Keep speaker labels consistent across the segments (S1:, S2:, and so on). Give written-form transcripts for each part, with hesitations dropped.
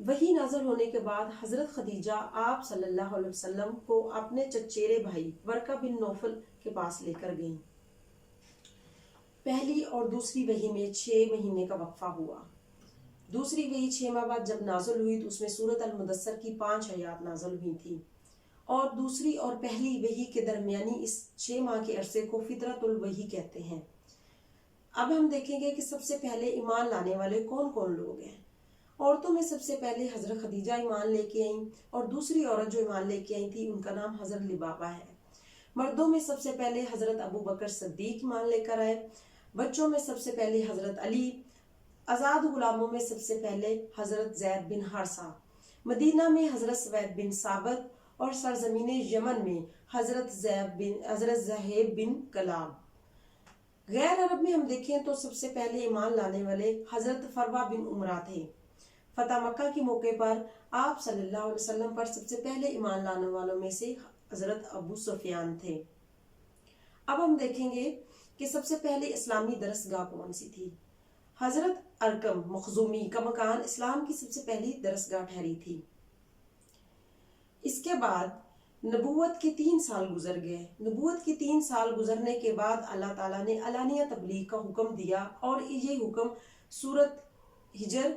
S1: وہی نازل ہونے کے بعد حضرت خدیجہ آپ صلی اللہ علیہ وسلم کو اپنے چچیرے بھائی ورقہ بن نوفل کے پاس لے کر گئیں۔ پہلی اور دوسری وحی میں 6 مہینے کا وقفہ ہوا۔ دوسری وحی 6 ماہ بعد جب نازل ہوئی تو اس میں سورۃ المدثر کی 5 آیات نازل ہوئی تھی، اور دوسری اور پہلی وحی کے درمیانی اس 6 ماہ کے عرصے کو فطرت الوحی کہتے ہیں۔ اب ہم دیکھیں گے کہ سب سے پہلے ایمان لانے والے کون کون لوگ ہیں۔ عورتوں میں سب سے پہلے حضرت خدیجہ ایمان لے کے آئیں، اور دوسری عورت جو ایمان لے کے آئی تھی ان کا نام حضرت لبابہ ہے۔ مردوں میں سب سے پہلے حضرت ابو بکر صدیق ایمان لے کر آئے۔ بچوں میں سب سے پہلے حضرت علی۔ آزاد غلاموں میں سب سے پہلے حضرت زید بن حارثہ۔ مدینہ میں حضرت سوید بن ثابت، اور سرزمین یمن میں حضرت زہیب بن کلاب۔ غیر عرب میں ہم دیکھیں تو سب سے پہلے ایمان لانے والے حضرت فروہ بن عمرہ تھے۔ فتح مکہ کے موقع پر آپ صلی اللہ علیہ وسلم پر سب سے پہلے ایمان لانے والوں میں سے حضرت ابو سفیان تھے۔ اب ہم دیکھیں گے کہ سب سے پہلے اسلامی درسگاہ کون سی تھی۔ حضرت ارقم مخزومی کا مکان اسلام کی سب سے پہلی درسگاہ ٹھہری تھی۔ اس کے بعد نبوت کے 3 سال گزر گئے۔ نبوت کے 3 سال گزرنے کے بعد اللہ تعالیٰ نے علانیہ تبلیغ کا حکم دیا، اور یہ حکم سورۃ ہجر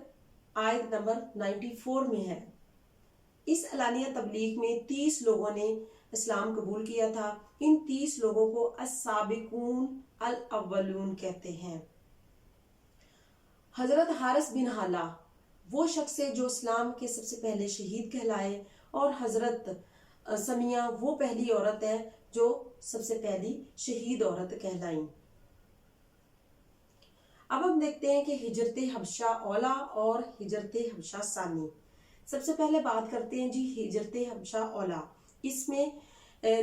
S1: آیت نمبر 94 میں ہے۔ اس علانیہ تبلیغ میں 30 لوگوں نے اسلام قبول کیا تھا۔ ان 30 لوگوں کو السابقون الاولون کہتے ہیں۔ حضرت حارث بن حالہ وہ شخص ہے جو اسلام کے سب سے پہلے شہید کہلائے، اور حضرت سمیہ وہ پہلی عورت ہے جو سب سے پہلی شہید عورت کہلائیں۔ اب ہم دیکھتے ہیں کہ ہجرت حبشہ اولا اور ہجرت حبشہ ثانی۔ سب سے پہلے بات کرتے ہیں جی ہجرت حبشہ اولا۔ اس میں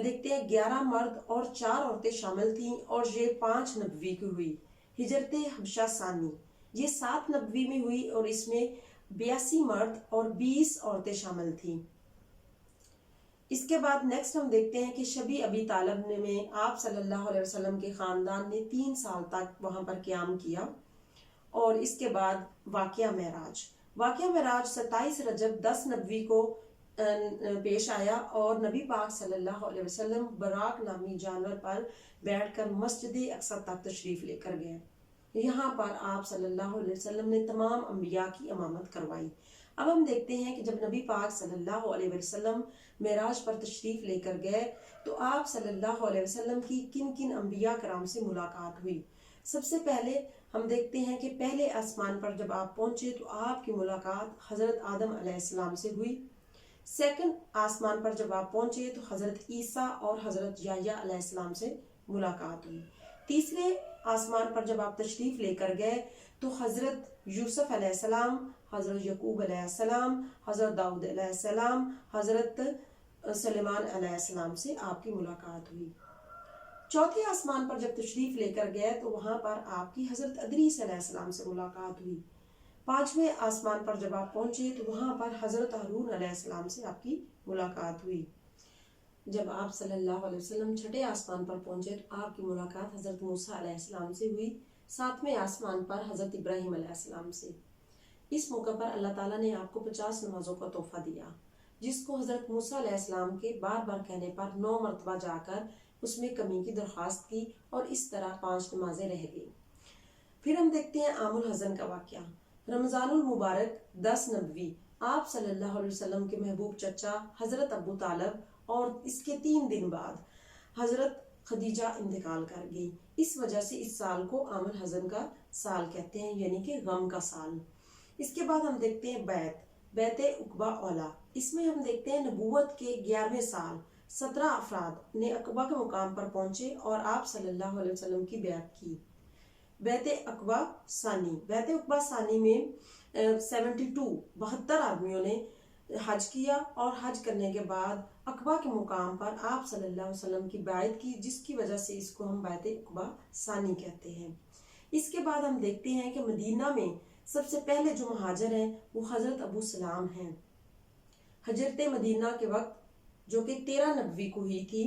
S1: دیکھتے ہیں 11 مرد اور 4 عورتیں شامل تھیں، اور یہ 5 نبوی کی ہوئی۔ ہجرت حبشہ ثانی یہ 7 نبوی میں ہوئی، اور اس میں 82 مرد اور 20 عورتیں شامل تھیں۔ اس کے بعد نیکسٹ ہم دیکھتے ہیں کہ شبی ابی طالب میں آپ صلی اللہ علیہ وسلم کے خاندان نے 3 سال تک وہاں پر قیام کیا، اور اس کے بعد واقعہ معراج۔ واقعہ معراج 27 رجب 10 نبوی کو پیش آیا، اور نبی پاک صلی اللہ علیہ وسلم براق نامی جانور پر بیٹھ کر مسجد اقصی تک تشریف لے کر گئے۔ یہاں پر آپ صلی اللہ علیہ وسلم نے تمام انبیاء کی امامت کروائی۔ اب ہم دیکھتے ہیں کہ جب نبی پاک صلی اللہ علیہ وسلم معراج پر تشریف لے کر گئے تو آپ صلی اللہ علیہ وسلم کی کن کن انبیاء کرام سے ملاقات ہوئی۔ سب سے پہلے ہم دیکھتے ہیں کہ پہلے آسمان پر جب آپ پہنچے تو آپ کی ملاقات حضرت آدم علیہ السلام سے ہوئی۔ سیکنڈ آسمان پر جب آپ پہنچے تو حضرت عیسیٰ اور حضرت یحییٰ علیہ السلام سے ملاقات ہوئی۔ تیسرے آسمان پر جب آپ تشریف لے کر گئے تو حضرت یوسف علیہ السلام، حضرت یعقوب علیہ السلام، حضرت داؤد علیہ السلام، حضرت سلیمان علیہ السلام سے آپ کی ملاقات ہوئی۔ چوتھے آسمان پر جب تشریف لے کر گئے تو وہاں پر آپ کی حضرت ادریس علیہ السلام سے ملاقات ہوئی۔ 5ویں آسمان پر جب آپ پہنچے تو وہاں پر حضرت ہارون علیہ السلام سے آپ کی ملاقات ہوئی۔ جب آپ صلی اللہ علیہ وسلم 6ٹھے آسمان پر پہنچے تو آپ کی ملاقات حضرت موسیٰ علیہ السلام سے ہوئی۔ 7ویں آسمان پر حضرت ابراہیم علیہ السلام سے۔ اس موقع پر اللہ تعالیٰ نے آپ کو 50 نمازوں کا تحفہ دیا، جس کو حضرت موسیٰ علیہ السلام کے بار بار کہنے پر 9 مرتبہ جا کر اس میں کمی کی درخواست کی، اور اس طرح 5 نمازیں رہ گئی۔ پھر ہم دیکھتے ہیں عام الحزن کا واقعہ۔ رمضان المبارک 10 نبوی آپ صلی اللہ علیہ وسلم کے محبوب چچا حضرت ابو طالب، اور اس کے 3 دن بعد حضرت خدیجہ انتقال کر گئی۔ اس وجہ سے اس سال کو عام الحزن کا سال کہتے ہیں، یعنی کہ غم کا سال۔ اس کے بعد ہم دیکھتے ہیں بیت عقبہ اولا۔ اس میں ہم دیکھتے ہیں نبوت کے 11ویں سال 17 افراد نے عقبہ کے مقام پر پہنچے اور آپ صلی اللہ علیہ وسلم کی بیعت کی۔ بیت عقبہ ثانی میں 72 آدمیوں نے حج کیا، اور حج کرنے کے بعد عقبہ کے مقام پر آپ صلی اللہ علیہ وسلم کی بیعت کی، جس کی وجہ سے اس کو ہم بیت عقبہ ثانی کہتے ہیں۔ اس کے بعد ہم دیکھتے ہیں کہ مدینہ میں سب سے پہلے جو مہاجر ہیں وہ حضرت ابو سلام ہیں۔ ہجرت مدینہ کے وقت جو کہ 13 نبوی کو ہوئی تھی،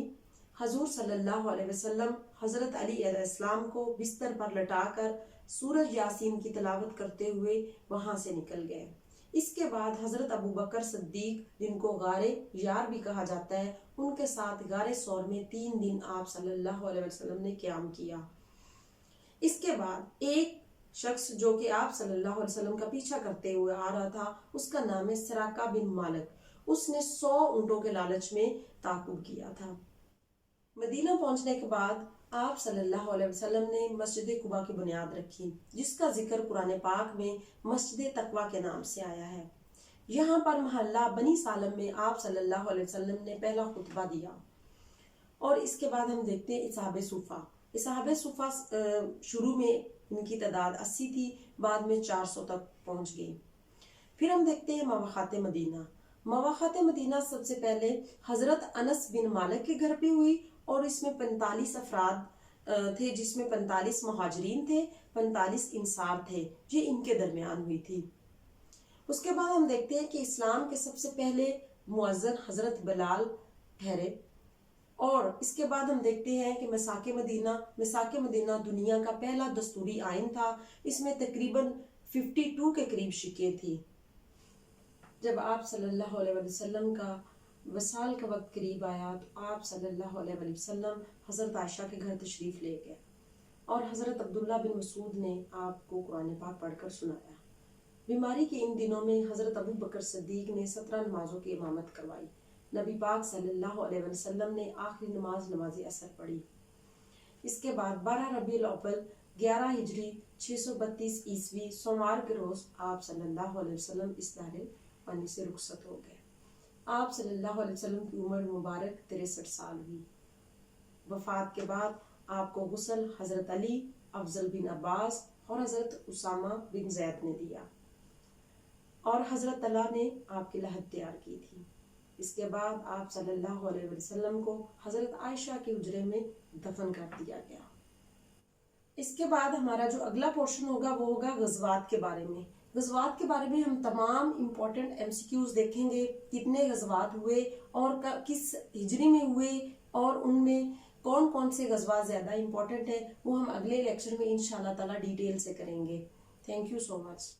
S1: حضور صلی اللہ علیہ وسلم حضرت علی علیہ السلام کو بستر پر لٹا کر سورہ یاسین کی تلاوت کرتے ہوئے وہاں سے نکل گئے۔ اس کے بعد حضرت ابو بکر صدیق جن کو غار یار بھی کہا جاتا ہے، ان کے ساتھ غار ثور میں 3 دن آپ صلی اللہ علیہ وسلم نے قیام کیا۔ اس کے بعد ایک شخص جو کہ آپ صلی اللہ علیہ وسلم کا پیچھا کرتے ہوئے آ رہا تھا، اس کا نام ہے سراقہ بن مالک، اس نے 100 اونٹوں کے لالچ میں تعاقب کیا تھا۔ مدینہ پہنچنے کے بعد آپ صلی اللہ علیہ وسلم نے مسجد قباء کی بنیاد رکھی، جس کا ذکر قرآن پاک میں مسجد تقویٰ کے نام سے آیا ہے۔ یہاں پر محلہ بنی سالم میں آپ صلی اللہ علیہ وسلم نے پہلا خطبہ دیا، اور اس کے بعد ہم دیکھتے ہیں اصحاب صفہ۔ اصحاب صفہ شروع میں ان کی تعداد 80 تھی، بعد میں 400 تک پہنچ گئی۔ پھر ہم دیکھتے ہیں مواخات مدینہ۔ مواخات مدینہ سب سے پہلے حضرت انس بن مالک کے گھر پہ ہوئی، اور اس میں 45 افراد تھے، جس میں 45 مہاجرین تھے، 45 انصار تھے، یہ ان کے درمیان ہوئی تھی۔ اس کے بعد ہم دیکھتے ہیں کہ اسلام کے سب سے پہلے مؤذن حضرت بلال ٹھہرے، اور اس کے بعد ہم دیکھتے ہیں کہ مساک مدینہ دنیا کا پہلا دستوری آئین تھا۔ اس میں تقریباً 52 کے قریب شکیں تھی۔ جب آپ صلی اللہ علیہ وسلم کا وصال کا وقت قریب آیا تو آپ صلی اللہ علیہ وسلم حضرت عائشہ کے گھر تشریف لے گئے، اور حضرت عبداللہ بن مسعود نے آپ کو قرآن پاک پڑھ کر سنایا۔ بیماری کے ان دنوں میں حضرت ابو بکر صدیق نے 17 نمازوں کی امامت کروائی۔ نبی پاک صلی اللہ علیہ وسلم نے آخری نماز نماز عصر پڑھی۔ اس کے بعد 12 ربیع الاول 11 ہجری 632 عیسوی سوموار کے روز آپ صلی اللہ علیہ وسلم اس دار فانی سے رخصت ہو گئے۔ آپ صلی اللہ علیہ وسلم کی عمر مبارک 63 سال ہوئی۔ وفات کے بعد آپ کو غسل حضرت علی، افضل بن عباس اور حضرت اسامہ بن زید نے دیا، اور حضرت طلحہ نے آپ کی لحد تیار کی تھی۔ اس کے بعد آپ صلی اللہ علیہ وسلم کو حضرت عائشہ کے حجرے میں دفن کر دیا گیا۔ اس کے بعد ہمارا جو اگلا پورشن ہوگا وہ ہوگا غزوات کے بارے میں۔ غزوات کے بارے میں ہم تمام امپورٹنٹ MCQs دیکھیں گے، کتنے غزوات ہوئے اور کس ہجری میں ہوئے، اور ان میں کون کون سے غزوات زیادہ امپورٹنٹ ہیں، وہ ہم اگلے لیکچر میں انشاءاللہ تعالی ڈیٹیل سے کریں گے۔ Thank you so much.